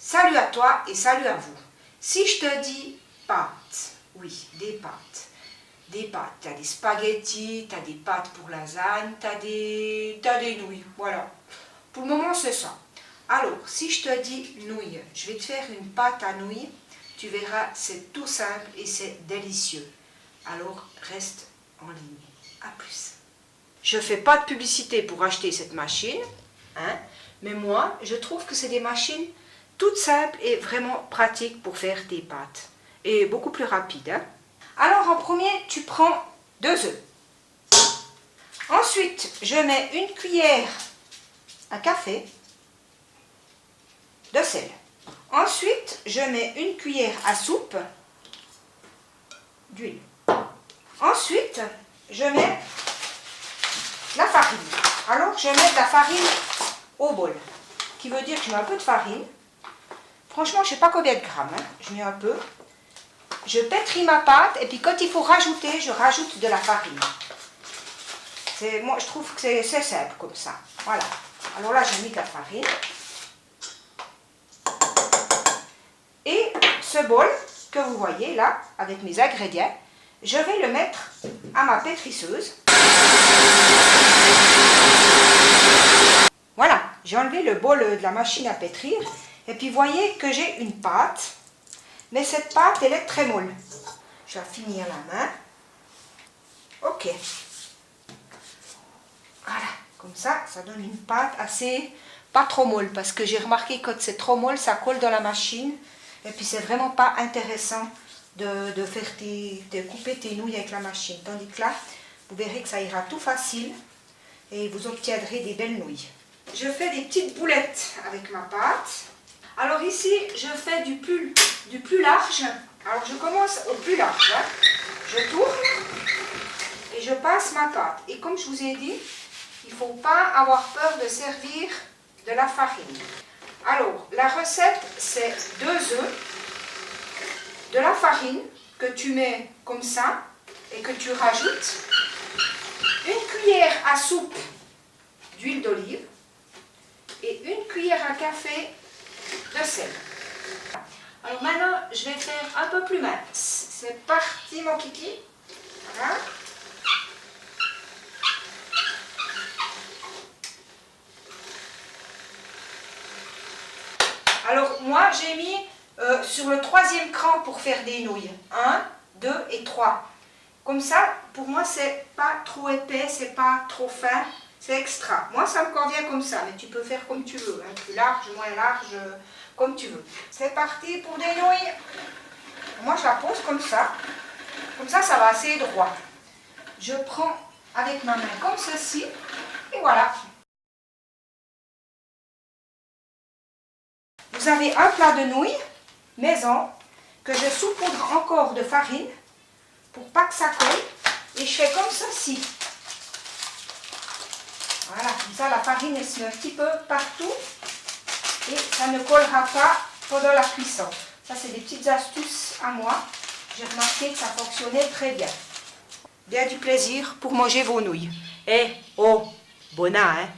Salut à toi et salut à vous. Si je te dis pâtes, oui, des pâtes. Des pâtes, tu as des spaghettis, tu as des pâtes pour lasagne, tu as des nouilles, voilà. Pour le moment, c'est ça. Alors, si je te dis nouilles, je vais te faire une pâte à nouilles. Tu verras, c'est tout simple et c'est délicieux. Alors, reste en ligne. À plus. Je ne fais pas de publicité pour acheter cette machine, hein, mais moi, je trouve que c'est des machines toutes simples et vraiment pratiques pour faire des pâtes. Et beaucoup plus rapides. Hein. Alors, en premier, tu prends 2 œufs. Ensuite, je mets une cuillère à café de sel. Ensuite, je mets une cuillère à soupe d'huile. Ensuite, je mets la farine. Alors, je mets de la farine au bol, qui veut dire que je mets un peu de farine. Franchement, je ne sais pas combien de grammes, hein. Je mets un peu. Je pétris ma pâte et puis quand il faut rajouter, je rajoute de la farine. Moi, je trouve que c'est simple comme ça. Voilà. Alors là, j'ai mis de la farine. Et ce bol que vous voyez là, avec mes ingrédients, je vais le mettre à ma pétrisseuse. Voilà, j'ai enlevé le bol de la machine à pétrir. Et puis, vous voyez que j'ai une pâte. Mais cette pâte, elle est très molle. Je vais finir la main. Ok. Voilà, comme ça donne une pâte assez, pas trop molle. Parce que j'ai remarqué que quand c'est trop molle, ça colle dans la machine. Et puis, c'est vraiment pas intéressant de couper tes nouilles avec la machine. Tandis que là, vous verrez que ça ira tout facile. Et vous obtiendrez des belles nouilles. Je fais des petites boulettes avec ma pâte. Alors ici, je fais du plus large. Alors je commence au plus large. Hein. Je tourne et je passe ma pâte. Et comme je vous ai dit, il ne faut pas avoir peur de servir de la farine. Alors, la recette, c'est 2 œufs, de la farine que tu mets comme ça et que tu rajoutes, une cuillère à soupe d'huile d'olive et une cuillère à café de sel. Alors maintenant, je vais faire un peu plus mince. C'est parti mon kiki. Voilà. Alors moi, j'ai mis sur le 3e cran pour faire des nouilles. 1, 2 et 3. Comme ça, pour moi, c'est pas trop épais, c'est pas trop fin. C'est extra. Moi, ça me convient comme ça, mais tu peux faire comme tu veux. Hein, plus large, moins large, comme tu veux. C'est parti pour des nouilles. Moi, je la pose comme ça. Comme ça, ça va assez droit. Je prends avec ma main comme ceci. Et voilà. Vous avez un plat de nouilles maison que je saupoudre encore de farine pour pas que ça colle. Et je fais comme ceci. Voilà, comme ça la farine elle se met un petit peu partout et ça ne collera pas pendant la cuisson. Ça c'est des petites astuces à moi. J'ai remarqué que ça fonctionnait très bien. Bien du plaisir pour manger vos nouilles. Eh, oh, bon hein.